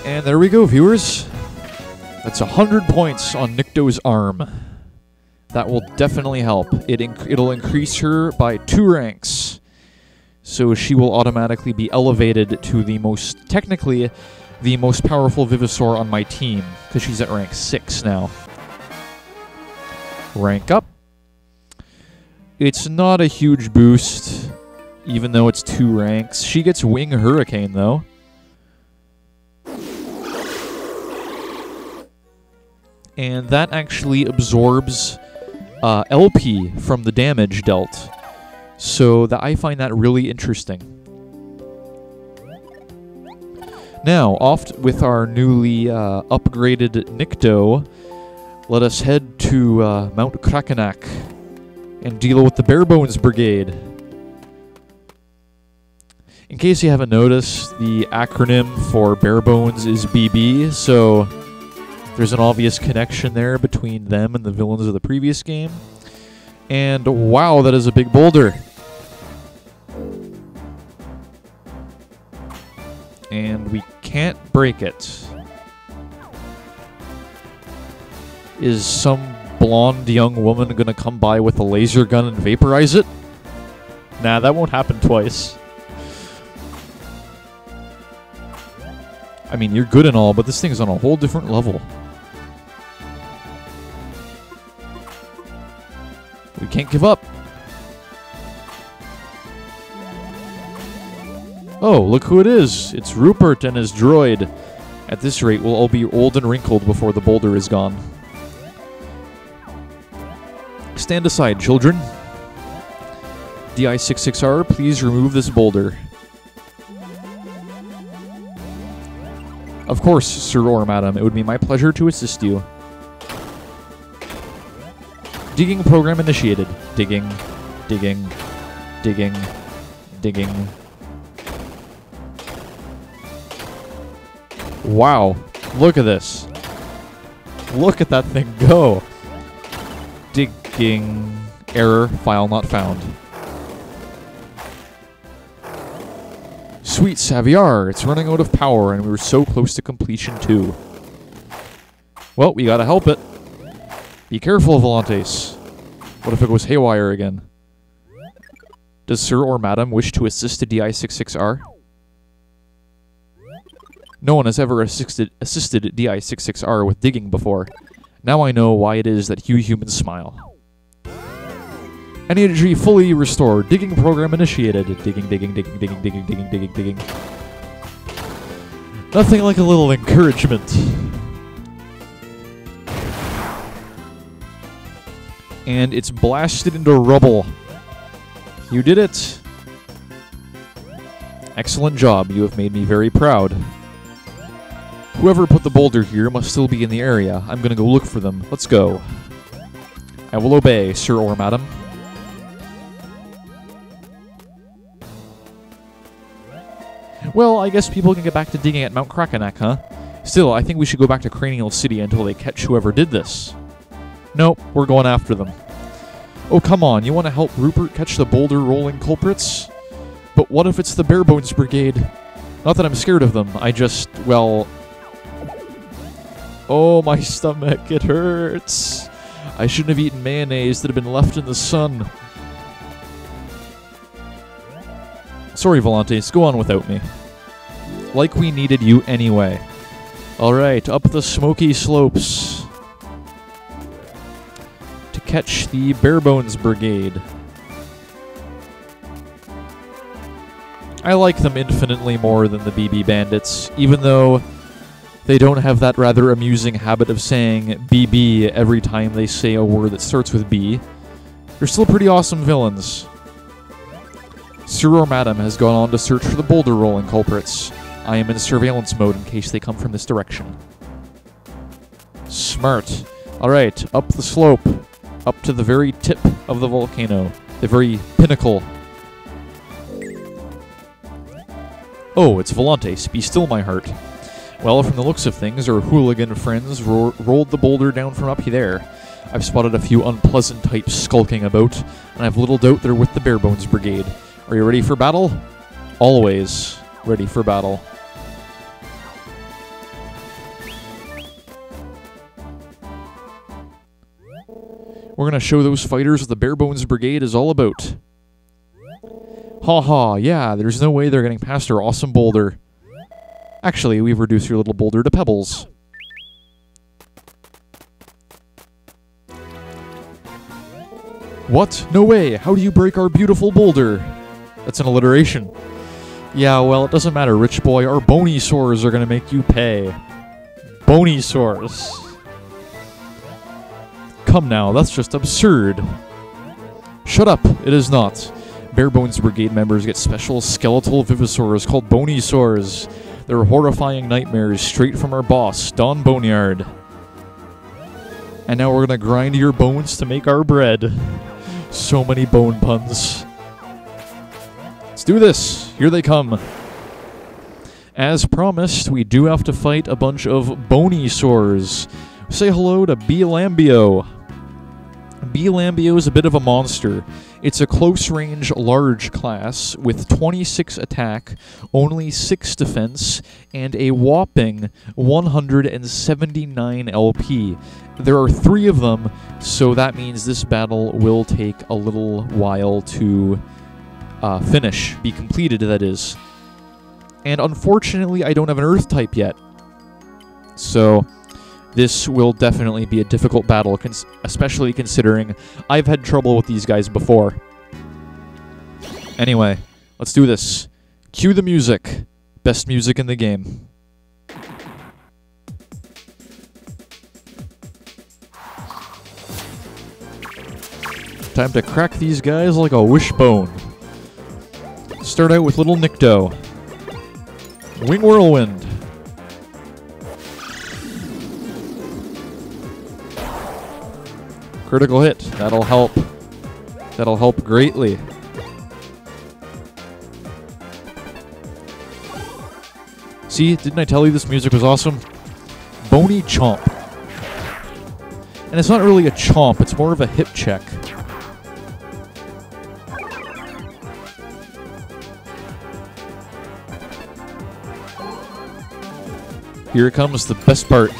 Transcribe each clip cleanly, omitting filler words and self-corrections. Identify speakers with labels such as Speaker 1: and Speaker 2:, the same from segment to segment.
Speaker 1: And there we go, viewers. That's 100 points on Nikto's arm. That will definitely help. It'll increase her by 2 ranks. So she will automatically be elevated to technically, the most powerful Vivisaur on my team, because she's at rank 6 now. Rank up. It's not a huge boost, even though it's 2 ranks. She gets Wing Hurricane, though. And that actually absorbs LP from the damage dealt. So I find that really interesting. Now, off with our newly upgraded Nikto, let us head to Mount Krakenak and deal with the Barebones Brigade. In case you haven't noticed, the acronym for Barebones is BB, so there's an obvious connection there between them and the villains of the previous game. And wow, that is a big boulder. And we can't break it. Is some blonde young woman gonna come by with a laser gun and vaporize it? Nah, that won't happen twice. I mean, you're good and all, but this thing's on a whole different level. We can't give up. Oh, look who it is. It's Rupert and his droid. At this rate, we'll all be old and wrinkled before the boulder is gone. Stand aside, children. DI-66R, please remove this boulder. Of course, sir or madam, it would be my pleasure to assist you. Digging program initiated. Digging, digging, digging, digging. Wow, look at this. Look at that thing go. Digging. Error, file not found. Sweet Saviar, it's running out of power and we were so close to completion too. Well, we gotta help it. Be careful, Volantes. What if it goes haywire again? Does sir or madam wish to assist the DI-66R? No one has ever assisted DI-66R with digging before. Now I know why it is that humans smile. Energy fully restored. Digging program initiated. Digging, digging, digging, digging, digging, digging, digging, digging. Nothing like a little encouragement. And it's blasted into rubble. You did it. Excellent job. You have made me very proud. Whoever put the boulder here must still be in the area. I'm gonna go look for them. Let's go. I will obey, sir or madam. Well, I guess people can get back to digging at Mount Krakenak, huh? Still, I think we should go back to Cranial City until they catch whoever did this. Nope, we're going after them. Oh, come on, you want to help Rupert catch the boulder-rolling culprits? But what if it's the Barebones Brigade? Not that I'm scared of them, I just, well... Oh, my stomach, it hurts. I shouldn't have eaten mayonnaise that had been left in the sun. Sorry, Volantes, go on without me. Like we needed you anyway. Alright, up the smoky slopes. To catch the Barebones Brigade. I like them infinitely more than the BB Bandits, even though they don't have that rather amusing habit of saying BB every time they say a word that starts with B. They're still pretty awesome villains. Sir or madam has gone on to search for the boulder-rolling culprits. I am in surveillance mode in case they come from this direction. Smart. Alright, up the slope. Up to the very tip of the volcano. The very pinnacle. Oh, it's Volantes. Be still, my heart. Well, from the looks of things, our hooligan friends rolled the boulder down from up there. I've spotted a few unpleasant types skulking about, and I have little doubt they're with the Barebones Brigade. Are you ready for battle? Always ready for battle. We're going to show those fighters what the Bare Bones Brigade is all about. Ha ha, yeah, there's no way they're getting past our awesome boulder. Actually, we've reduced your little boulder to pebbles. What? No way! How do you break our beautiful boulder? That's an alliteration. Yeah, well, it doesn't matter, rich boy. Our bony sores are gonna make you pay. Bony sores. Come now, that's just absurd. Shut up, it is not. Bare Bones Brigade members get special skeletal vivisaurs called bony sores. They're horrifying nightmares straight from our boss, Don Boneyard. And now we're gonna grind your bones to make our bread. So many bone puns. Let's do this. Here they come. As promised, we do have to fight a bunch of bony sores. Say hello to B. Lambio. B. Lambio is a bit of a monster. It's a close-range, large class with 26 attack, only 6 defense, and a whopping 179 LP. There are 3 of them, so that means this battle will take a little while to be completed, that is. And unfortunately, I don't have an Earth type yet. So this will definitely be a difficult battle, especially considering I've had trouble with these guys before. Anyway, let's do this. Cue the music. Best music in the game. Time to crack these guys like a wishbone. Start out with Little Nikto. Wing Whirlwind. Critical hit. That'll help. That'll help greatly. See, didn't I tell you this music was awesome? Bony Chomp. And it's not really a chomp, it's more of a hip check. Here comes the best part.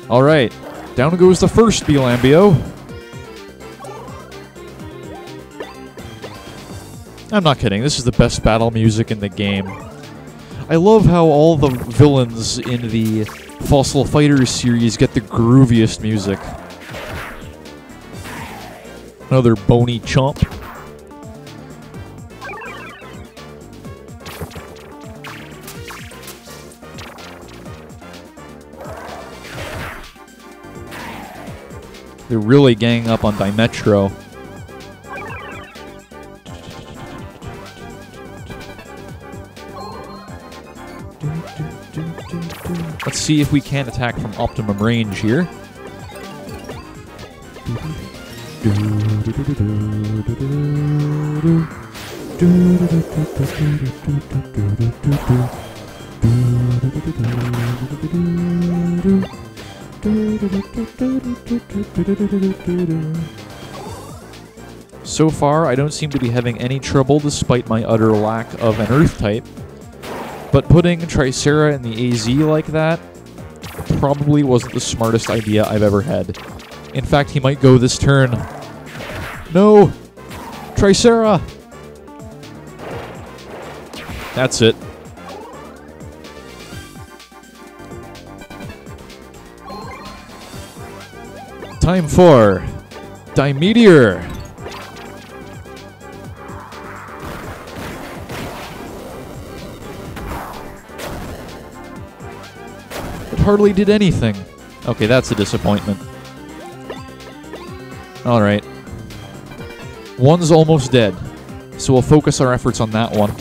Speaker 1: Alright, down goes the first B. Lambio. I'm not kidding, this is the best battle music in the game. I love how all the villains in the Fossil Fighters series get the grooviest music. Another bony chomp. They're really ganging up on Dimetro. Let's see if we can't attack from optimum range here. So far, I don't seem to be having any trouble despite my utter lack of an Earth type. But putting Tricera in the AZ like that probably wasn't the smartest idea I've ever had. In fact, he might go this turn. No! Tricera! That's it. Time for Dimeteor! It hardly did anything. Okay, that's a disappointment. Alright. One's almost dead, so we'll focus our efforts on that one.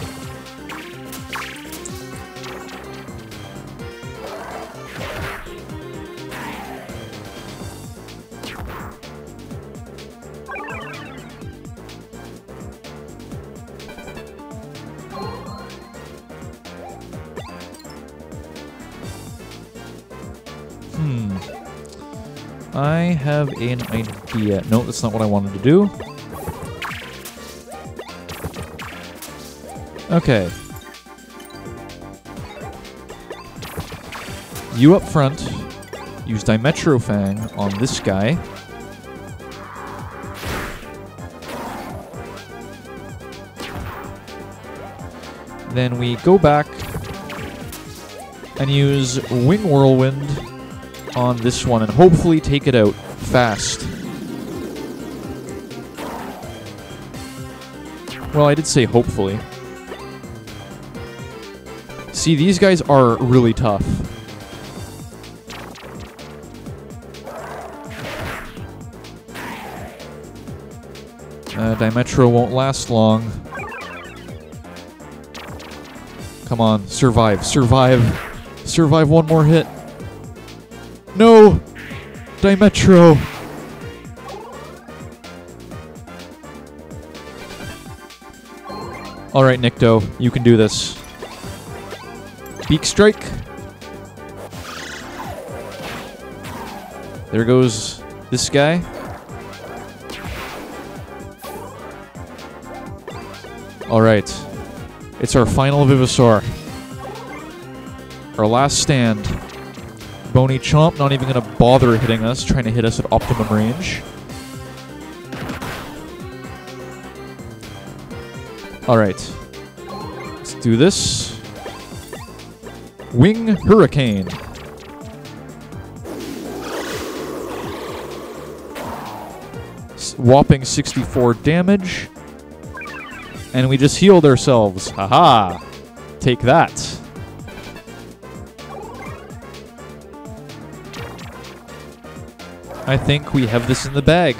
Speaker 1: I have an idea. No, that's not what I wanted to do. Okay. You up front. Use Dimetro Fang on this guy. Then we go back and use Wing Whirlwind on this one and hopefully take it out fast. Well, I did say hopefully. See, these guys are really tough. Dimetro won't last long. Come on, survive, survive. Survive one more hit. No! Dimetro! Alright, Nikto, you can do this. Beak Strike. There goes this guy. Alright. It's our final Vivasaur. Our last stand. Bony Chomp not even going to bother hitting us, trying to hit us at optimum range. Alright. Let's do this. Wing Hurricane. Whopping 64 damage. And we just healed ourselves. Haha! Take that. I think we have this in the bag.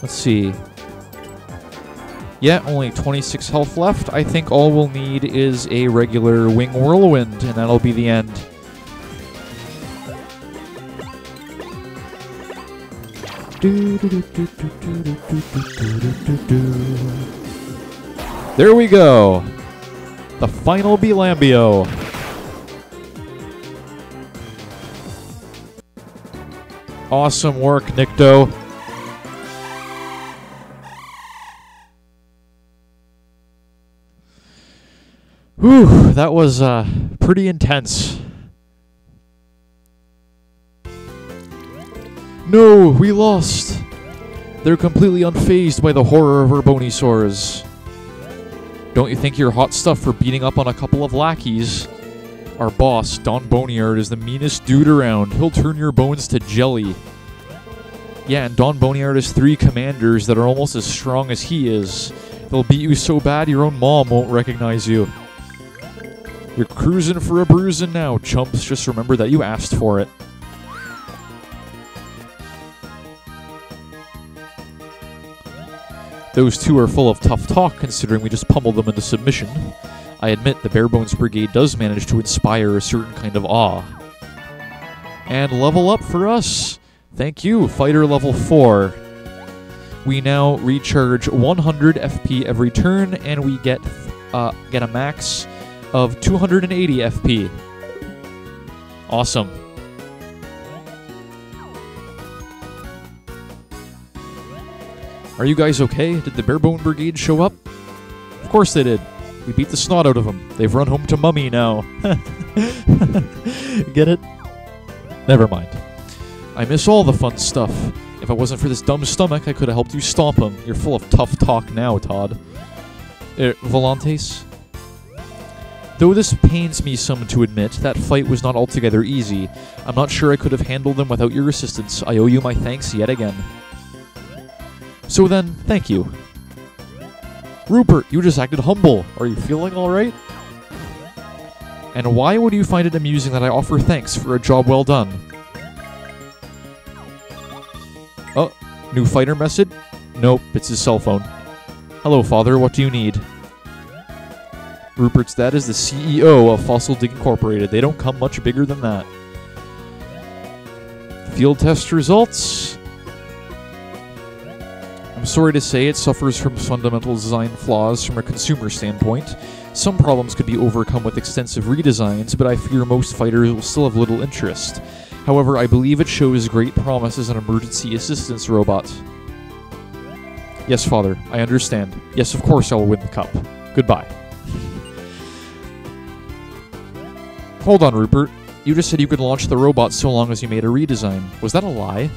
Speaker 1: Let's see. Yeah, only 26 health left. I think all we'll need is a regular Wing Whirlwind, and that'll be the end. There we go. The final Belambio. Awesome work, Nikto. Whew, that was pretty intense. No, we lost. They're completely unfazed by the horror of our Bonysaurs. Don't you think you're hot stuff for beating up on a couple of lackeys? Our boss, Don Boneyard, is the meanest dude around. He'll turn your bones to jelly. Yeah, and Don Boneyard has 3 commanders that are almost as strong as he is. They'll beat you so bad your own mom won't recognize you. You're cruising for a bruising now, chumps. Just remember that you asked for it. Those 2 are full of tough talk, considering we just pummeled them into submission. I admit the Barebones Brigade does manage to inspire a certain kind of awe. And level up for us! Thank you, Fighter level 4. We now recharge 100 FP every turn, and we get a max of 280 FP. Awesome. Are you guys okay? Did the Barebone Brigade show up? Of course they did. We beat the snot out of them. They've run home to Mummy now. Get it? Never mind. I miss all the fun stuff. If it wasn't for this dumb stomach, I could have helped you stomp him. You're full of tough talk now, Todd. Volantes? Though this pains me some to admit, that fight was not altogether easy. I'm not sure I could have handled them without your assistance. I owe you my thanks yet again. So then, thank you. Rupert, you just acted humble. Are you feeling alright? And why would you find it amusing that I offer thanks for a job well done? Oh, new fighter message? Nope, it's his cell phone. Hello, Father, what do you need? Rupert's dad is the CEO of Fossil Dig Incorporated. They don't come much bigger than that. Field test results. I'm sorry to say it suffers from fundamental design flaws from a consumer standpoint. Some problems could be overcome with extensive redesigns, but I fear most fighters will still have little interest. However, I believe it shows great promise as an emergency assistance robot. Yes, Father, I understand. Yes, of course I will win the cup. Goodbye. Hold on, Rupert. You just said you could launch the robot so long as you made a redesign. Was that a lie?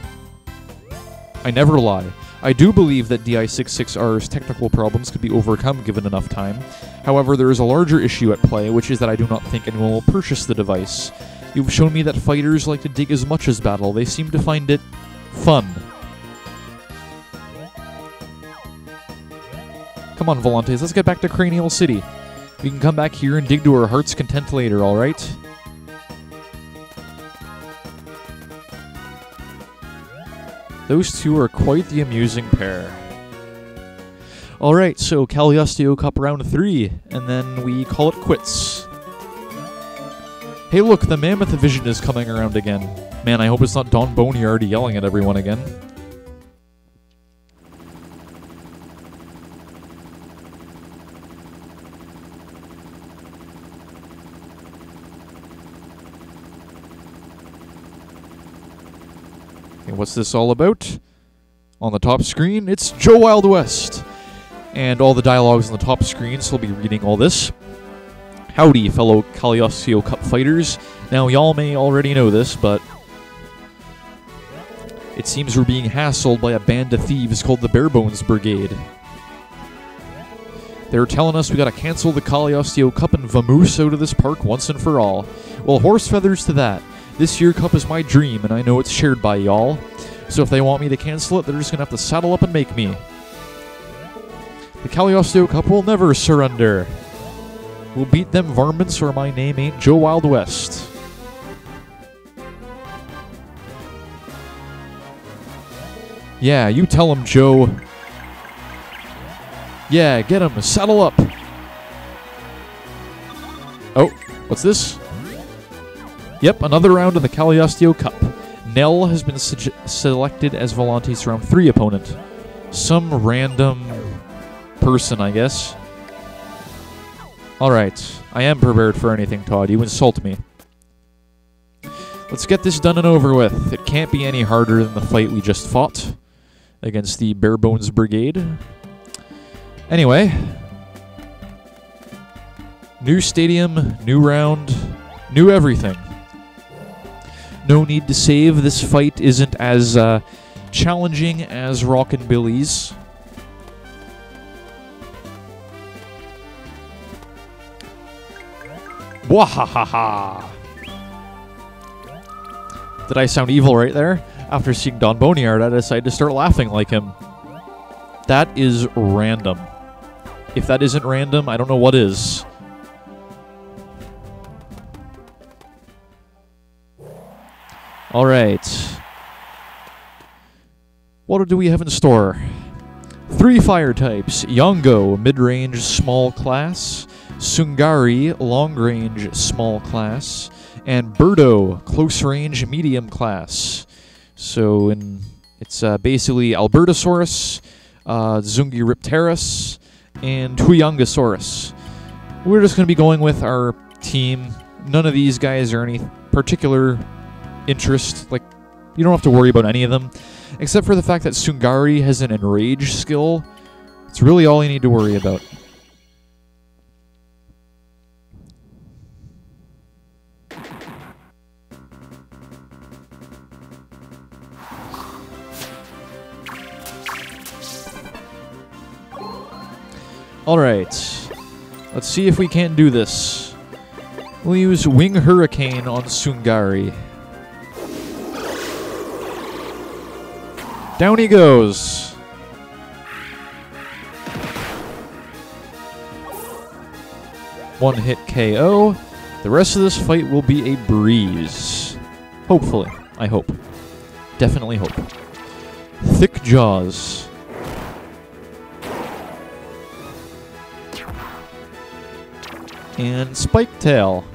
Speaker 1: I never lie. I do believe that DI-66R's technical problems could be overcome given enough time. However, there is a larger issue at play, which is that I do not think anyone will purchase the device. You've shown me that fighters like to dig as much as battle. They seem to find it fun. Come on, Volantes, let's get back to Cranial City. We can come back here and dig to our heart's content later, alright? Those two are quite the amusing pair. Alright, so Caliosteo Cup round 3, and then we call it quits. Hey look, the Mammoth Vision is coming around again. Man, I hope it's not Don Boneyard yelling at everyone again. What's this all about? On the top screen, it's Joe Wild West. And all the dialogues on the top screen, so we'll be reading all this. Howdy, fellow Caliosteo Cup fighters. Now, y'all may already know this, but it seems we're being hassled by a band of thieves called the BB Brigade. They're telling us we gotta cancel the Caliosteo Cup and vamoose out of this park once and for all. Well, horse feathers to that. This year cup is my dream, and I know it's shared by y'all. So if they want me to cancel it, they're just gonna have to saddle up and make me. The Caliosteo Cup will never surrender. We'll beat them varmints, or my name ain't Joe Wild West. Yeah, you tell him, Joe. Yeah, get him. Saddle up. Oh, what's this? Yep, another round of the Caliosteo Cup. Nell has been selected as Volantes round 3 opponent. Some random person, I guess. Alright, I am prepared for anything, Todd. You insult me. Let's get this done and over with. It can't be any harder than the fight we just fought against the BB Brigade. Anyway. New stadium, new round, new everything. No need to save. This fight isn't as challenging as Rockin' Billy's. Wahahaha! Did I sound evil right there? After seeing Don Boneyard, I decided to start laughing like him. That is random. If that isn't random, I don't know what is. Alright. What do we have in store? 3 fire types. Yongo, mid-range, small class. Sungari, long-range, small class. And Birdo, close-range, medium class. So it's basically Albertosaurus, Zungiripterus, and Huyangosaurus. We're just going to be going with our team. None of these guys are any particular interest. Like, you don't have to worry about any of them. Except for the fact that Sungari has an enrage skill. It's really all you need to worry about. Alright. Let's see if we can't do this. We'll use Wing Hurricane on Sungari. Down he goes. One hit KO. The rest of this fight will be a breeze. Hopefully. I hope. Definitely hope. Thick Jaws. And Spike Tail.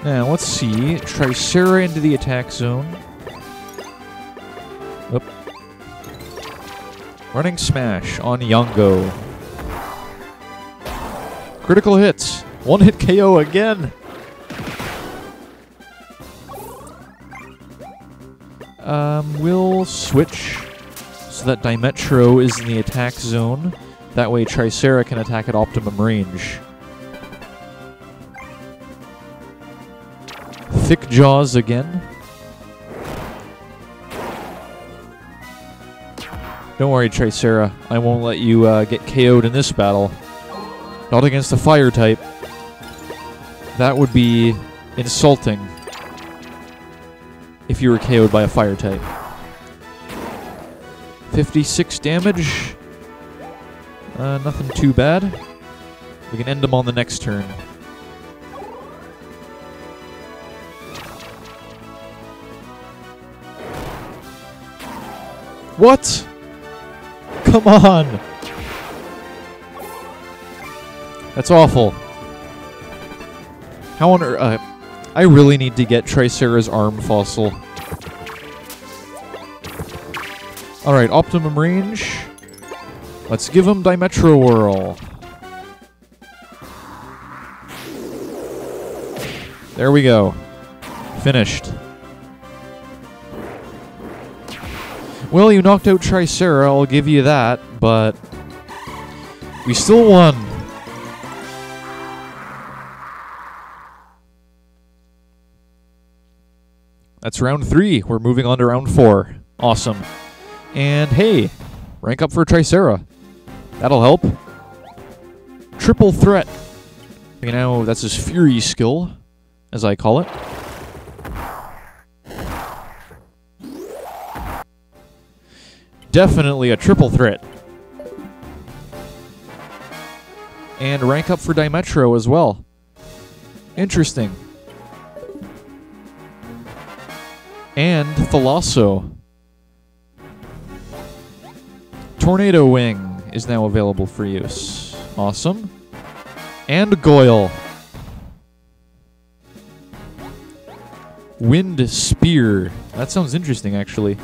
Speaker 1: Now, let's see. Tricera into the attack zone. Oop. Running Smash on Yongo. Critical hits. One-hit KO again. We'll switch so that Dimetro is in the attack zone. That way Tricera can attack at optimum range. Thick Jaws again. Don't worry, Tricera. I won't let you get KO'd in this battle. Not against a fire type. That would be insulting if you were KO'd by a fire type. 56 damage. Nothing too bad. We can end him on the next turn. What? Come on! That's awful. How on earth... I really need to get Tricera's arm fossil. Alright, optimum range. Let's give him Dimetro Whirl. There we go. Finished. Well, you knocked out Tricera, I'll give you that, but we still won. That's round 3. We're moving on to round 4. Awesome. And hey, rank up for Tricera. That'll help. Triple threat. You know, that's his Fury skill, as I call it. Definitely a triple threat. And rank up for Dimetro as well. Interesting. And Thalasso. Tornado Wing is now available for use. Awesome. And Goyle. Wind Spear. That sounds interesting, actually.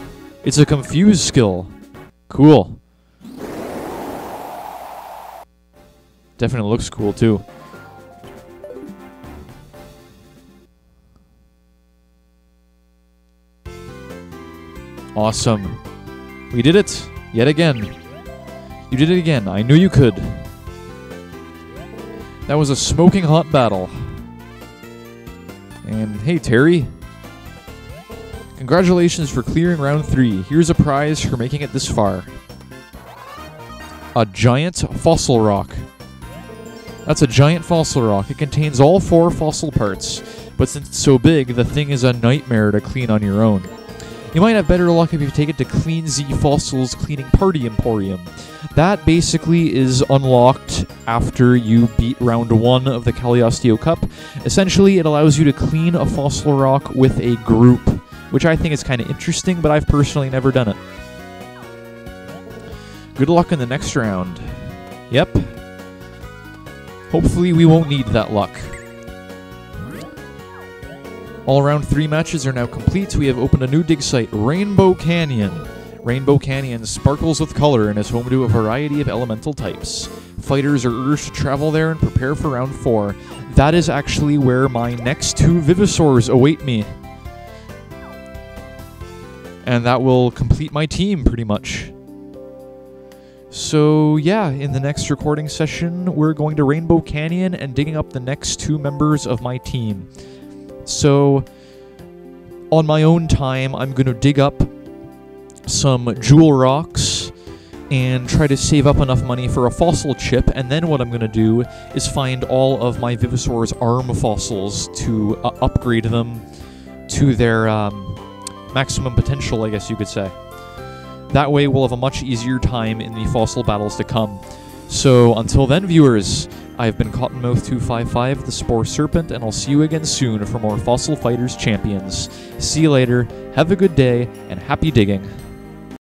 Speaker 1: It's a Confuse skill. Cool. Definitely looks cool, too. Awesome. We did it. Yet again. You did it again. I knew you could. That was a smoking hot battle. And hey, Terry. Congratulations for clearing round 3. Here's a prize for making it this far. A giant fossil rock. That's a giant fossil rock. It contains all 4 fossil parts, but since it's so big, the thing is a nightmare to clean on your own. You might have better luck if you take it to Clean Z Fossils Cleaning Party Emporium. That basically is unlocked after you beat round 1 of the Caliosteo Cup. Essentially, it allows you to clean a fossil rock with a group, which I think is kind of interesting, but I've personally never done it. Good luck in the next round. Yep. Hopefully we won't need that luck. All round 3 matches are now complete. We have opened a new dig site, Rainbow Canyon. Rainbow Canyon sparkles with color and is home to a variety of elemental types. Fighters are urged to travel there and prepare for round 4. That is actually where my next 2 Vivisaurs await me. And that will complete my team, pretty much. So, yeah, in the next recording session, we're going to Rainbow Canyon and digging up the next 2 members of my team. So, on my own time, I'm going to dig up some jewel rocks and try to save up enough money for a fossil chip, and then what I'm going to do is find all of my Vivisaur's arm fossils to upgrade them to their maximum potential, I guess you could say. That way we'll have a much easier time in the fossil battles to come. So until then, viewers, I've been Cottonmouth255, the Spore Serpent, and I'll see you again soon for more Fossil Fighters Champions. See you later, have a good day, and happy digging.